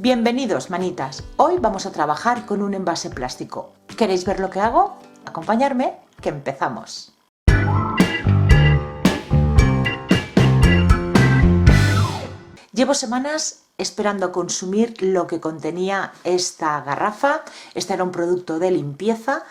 Bienvenidos, manitas. Hoy vamos a trabajar con un envase plástico. ¿Queréis ver lo que hago? Acompañarme, que empezamos. Llevo semanas esperando a consumir lo que contenía esta garrafa. Este era un producto de limpieza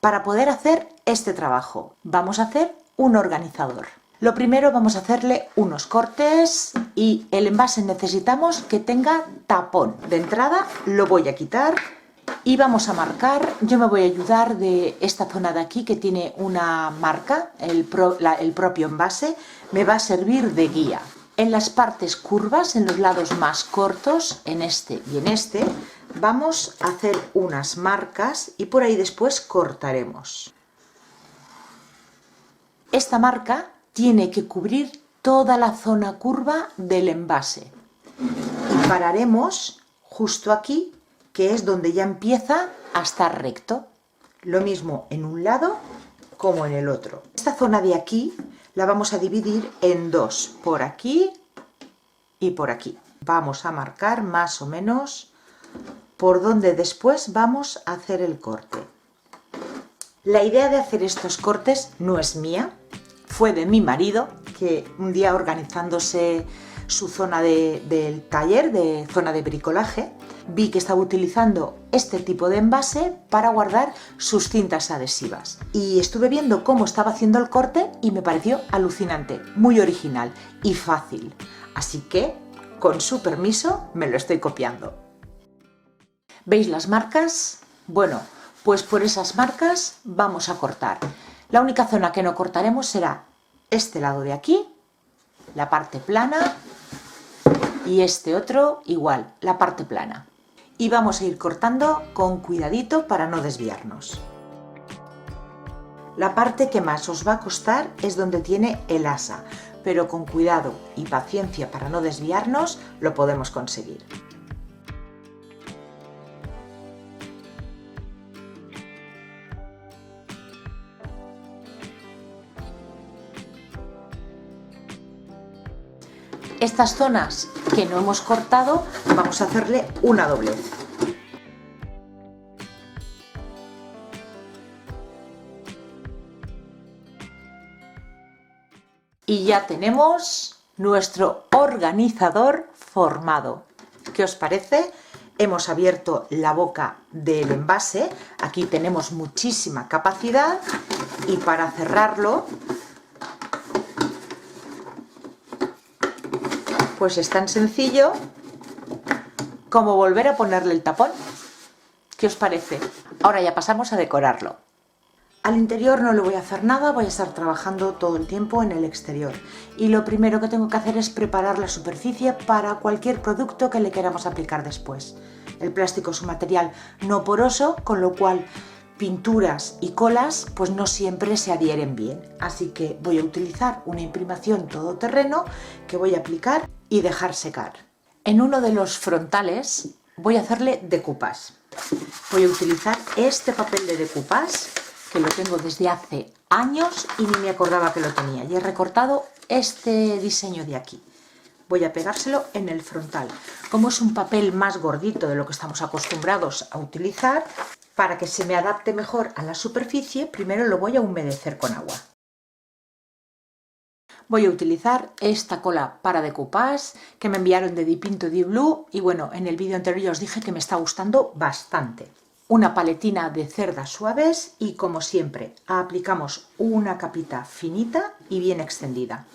para poder hacer este trabajo. Vamos a hacer un organizador. Lo primero, vamos a hacerle unos cortes y el envase necesitamos que tenga tapón. De entrada lo voy a quitar y vamos a marcar. Yo me voy a ayudar de esta zona de aquí que tiene una marca, el propio envase me va a servir de guía. En las partes curvas, en los lados más cortos, en este y en este, vamos a hacer unas marcas y por ahí después cortaremos. Esta marca tiene que cubrir toda la zona curva del envase y pararemos justo aquí, que es donde ya empieza a estar recto. Lo mismo en un lado como en el otro. Esta zona de aquí la vamos a dividir en dos, por aquí y por aquí. Vamos a marcar más o menos por donde después vamos a hacer el corte. La idea de hacer estos cortes no es mía, fue de mi marido, que un día organizándose su zona del taller, de zona de bricolaje, vi que estaba utilizando este tipo de envase para guardar sus cintas adhesivas. Y estuve viendo cómo estaba haciendo el corte y me pareció alucinante, muy original y fácil. Así que, con su permiso, me lo estoy copiando. ¿Veis las marcas? Bueno, pues por esas marcas vamos a cortar. La única zona que no cortaremos será este lado de aquí, la parte plana, y este otro igual, la parte plana. Y vamos a ir cortando con cuidadito para no desviarnos. La parte que más os va a costar es donde tiene el asa, pero con cuidado y paciencia para no desviarnos lo podemos conseguir. Estas zonas que no hemos cortado vamos a hacerle una doblez. Y ya tenemos nuestro organizador formado. ¿Qué os parece? Hemos abierto la boca del envase, aquí tenemos muchísima capacidad y para cerrarlo pues es tan sencillo como volver a ponerle el tapón. ¿Qué os parece? Ahora ya pasamos a decorarlo. Al interior no le voy a hacer nada, voy a estar trabajando todo el tiempo en el exterior. Y lo primero que tengo que hacer es preparar la superficie para cualquier producto que le queramos aplicar después. El plástico es un material no poroso, con lo cual pinturas y colas pues no siempre se adhieren bien. Así que voy a utilizar una imprimación todoterreno que voy a aplicar y dejar secar. En uno de los frontales voy a hacerle decoupage. Voy a utilizar este papel de decoupage que lo tengo desde hace años y ni me acordaba que lo tenía. Y he recortado este diseño de aquí. Voy a pegárselo en el frontal. Como es un papel más gordito de lo que estamos acostumbrados a utilizar, para que se me adapte mejor a la superficie, primero lo voy a humedecer con agua. Voy a utilizar esta cola para decoupage que me enviaron de Dipinto Di Blue y bueno, en el vídeo anterior ya os dije que me está gustando bastante. Una paletina de cerdas suaves y como siempre aplicamos una capita finita y bien extendida.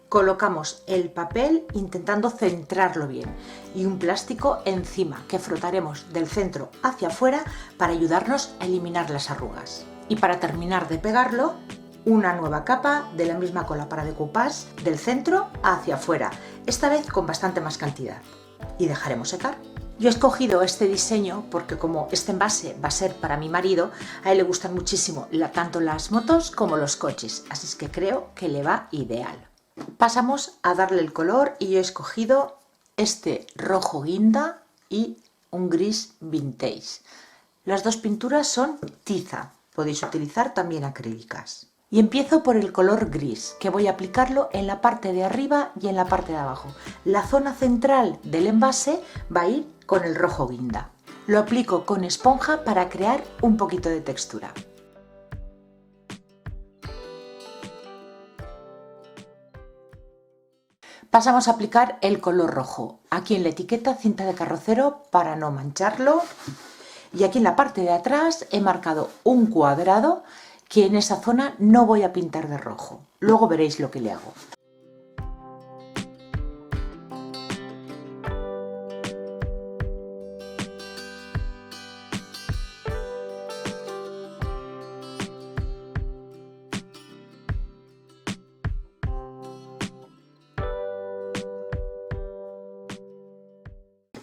Colocamos el papel intentando centrarlo bien y un plástico encima que frotaremos del centro hacia afuera para ayudarnos a eliminar las arrugas. Y para terminar de pegarlo, una nueva capa de la misma cola para decoupage del centro hacia afuera, esta vez con bastante más cantidad. Y dejaremos secar. Yo he escogido este diseño porque como este envase va a ser para mi marido, a él le gustan muchísimo tanto las motos como los coches, así es que creo que le va ideal. Pasamos a darle el color y yo he escogido este rojo guinda y un gris vintage. Las dos pinturas son tiza, podéis utilizar también acrílicas. Y empiezo por el color gris, que voy a aplicarlo en la parte de arriba y en la parte de abajo. La zona central del envase va a ir con el rojo guinda. Lo aplico con esponja para crear un poquito de textura. Pasamos a aplicar el color rojo. Aquí en la etiqueta cinta de carrocero para no mancharlo. Y aquí en la parte de atrás he marcado un cuadrado que en esa zona no voy a pintar de rojo. Luego veréis lo que le hago.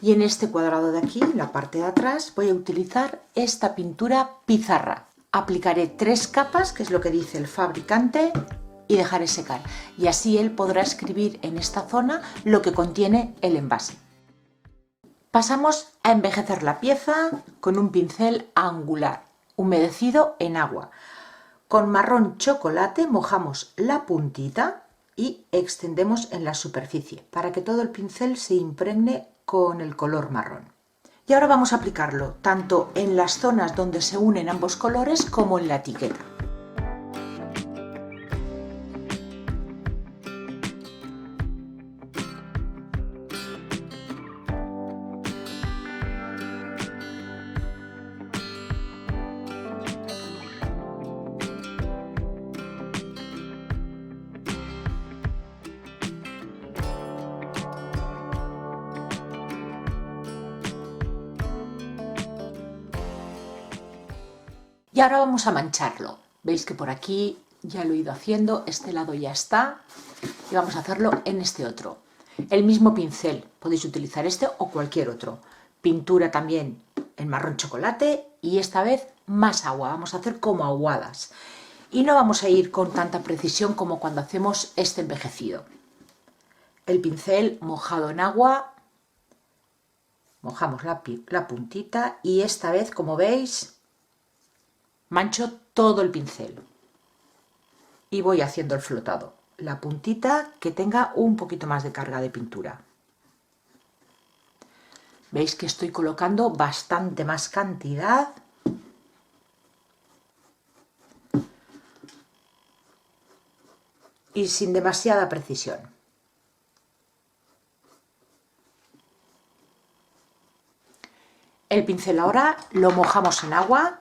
Y en este cuadrado de aquí, en la parte de atrás, voy a utilizar esta pintura pizarra. Aplicaré 3 capas, que es lo que dice el fabricante, y dejaré secar. Y así él podrá escribir en esta zona lo que contiene el envase. Pasamos a envejecer la pieza con un pincel angular, humedecido en agua. Con marrón chocolate mojamos la puntita y extendemos en la superficie para que todo el pincel se impregne con el color marrón. Y ahora vamos a aplicarlo tanto en las zonas donde se unen ambos colores como en la etiqueta. Y ahora vamos a mancharlo. Veis que por aquí ya lo he ido haciendo, este lado ya está. Y vamos a hacerlo en este otro. El mismo pincel, podéis utilizar este o cualquier otro. Pintura también en marrón chocolate y esta vez más agua. Vamos a hacer como aguadas. Y no vamos a ir con tanta precisión como cuando hacemos este envejecido. El pincel mojado en agua. Mojamos la puntita y esta vez, como veis, mancho todo el pincel y voy haciendo el flotado. La puntita que tenga un poquito más de carga de pintura. Veis que estoy colocando bastante más cantidad. Y sin demasiada precisión. El pincel ahora lo mojamos en agua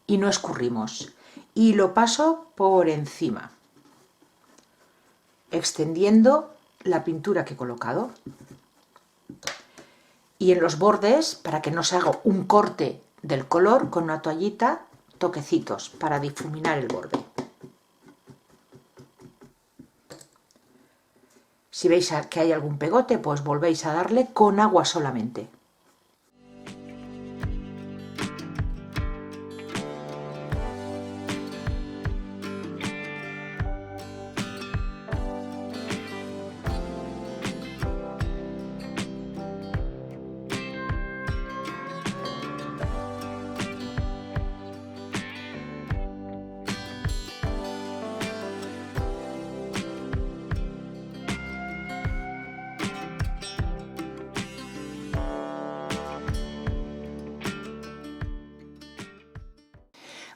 y no escurrimos. Y lo paso por encima, extendiendo la pintura que he colocado. Y en los bordes, para que no se haga un corte del color, con una toallita, toquecitos para difuminar el borde. Si veis que hay algún pegote, pues volvéis a darle con agua solamente.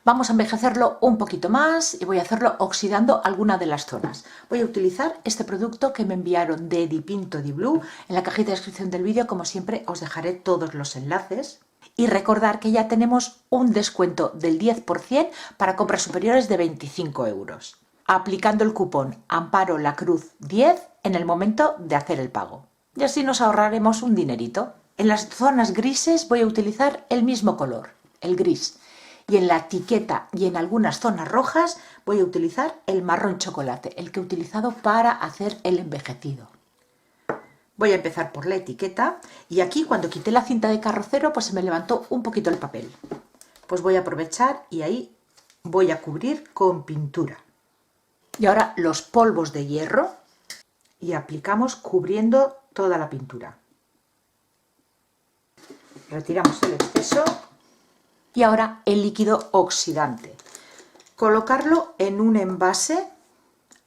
Vamos a envejecerlo un poquito más y voy a hacerlo oxidando alguna de las zonas. Voy a utilizar este producto que me enviaron de Dipinto Di Blu. En la cajita de descripción del vídeo, como siempre, os dejaré todos los enlaces. Y recordar que ya tenemos un descuento del 10% para compras superiores de 25 €, aplicando el cupón Amparo La Cruz 10 en el momento de hacer el pago. Y así nos ahorraremos un dinerito. En las zonas grises voy a utilizar el mismo color, el gris. Y en la etiqueta y en algunas zonas rojas voy a utilizar el marrón chocolate, el que he utilizado para hacer el envejecido. Voy a empezar por la etiqueta y aquí cuando quité la cinta de carrocero pues se me levantó un poquito el papel. Pues voy a aprovechar y ahí voy a cubrir con pintura. Y ahora los polvos de hierro y aplicamos cubriendo toda la pintura. Retiramos el exceso. Y ahora el líquido oxidante. colocarlo en un envase.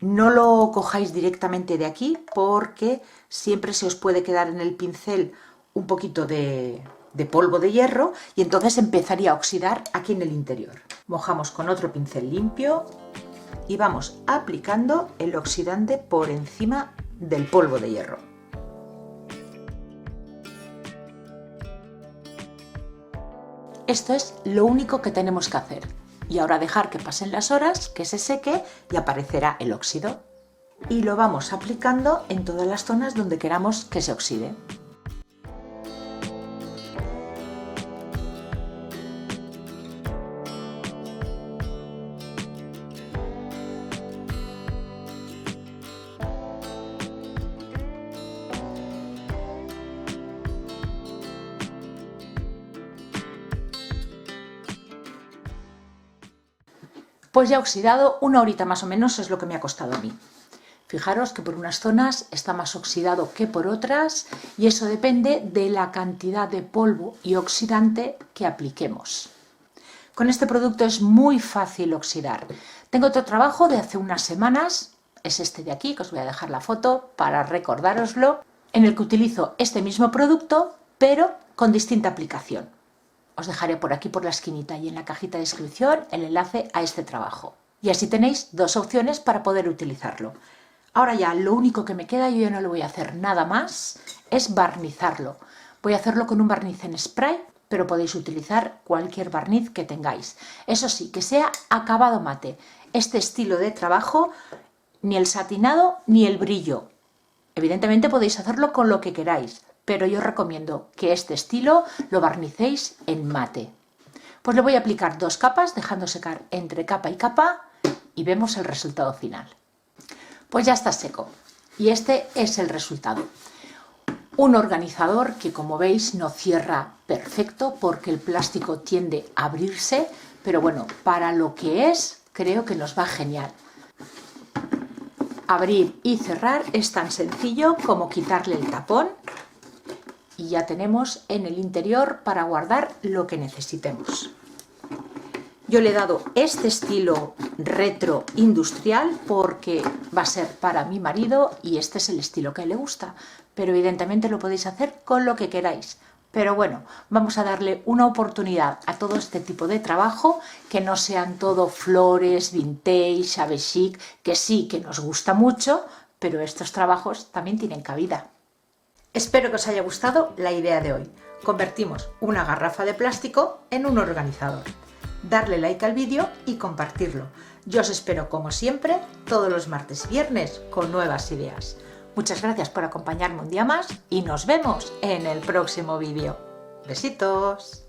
No lo cojáis directamente de aquí porque siempre se os puede quedar en el pincel un poquito de polvo de hierro y entonces empezaría a oxidar aquí en el interior. Mojamos con otro pincel limpio y vamos aplicando el oxidante por encima del polvo de hierro. Esto es lo único que tenemos que hacer. Y ahora dejar que pasen las horas, que se seque y aparecerá el óxido. Y lo vamos aplicando en todas las zonas donde queramos que se oxide. Pues ya oxidado, 1 horita más o menos es lo que me ha costado a mí. Fijaros que por unas zonas está más oxidado que por otras y eso depende de la cantidad de polvo y oxidante que apliquemos. Con este producto es muy fácil oxidar. Tengo otro trabajo de hace unas semanas, es este de aquí, que os voy a dejar la foto para recordároslo, en el que utilizo este mismo producto, pero con distinta aplicación. Os dejaré por aquí por la esquinita y en la cajita de descripción el enlace a este trabajo. Y así tenéis dos opciones para poder utilizarlo. Ahora ya lo único que me queda, yo ya no le voy a hacer nada más, es barnizarlo. Voy a hacerlo con un barniz en spray, pero podéis utilizar cualquier barniz que tengáis. Eso sí, que sea acabado mate. Este estilo de trabajo, ni el satinado ni el brillo. Evidentemente podéis hacerlo con lo que queráis, pero yo os recomiendo que este estilo lo barnicéis en mate. Pues le voy a aplicar 2 capas, dejando secar entre capa y capa y vemos el resultado final. Pues ya está seco y este es el resultado. Un organizador que, como veis, no cierra perfecto porque el plástico tiende a abrirse, pero bueno, para lo que es, creo que nos va genial. Abrir y cerrar es tan sencillo como quitarle el tapón y ya tenemos en el interior para guardar lo que necesitemos. Yo le he dado este estilo retro industrial porque va a ser para mi marido y este es el estilo que le gusta, pero evidentemente lo podéis hacer con lo que queráis. Pero bueno, vamos a darle una oportunidad a todo este tipo de trabajo, que no sean todo flores, vintage, chave chic, que sí que nos gusta mucho, pero estos trabajos también tienen cabida. Espero que os haya gustado la idea de hoy. Convertimos una garrafa de plástico en un organizador. Darle like al vídeo y compartirlo. Yo os espero como siempre todos los martes y viernes con nuevas ideas. Muchas gracias por acompañarme un día más y nos vemos en el próximo vídeo. Besitos.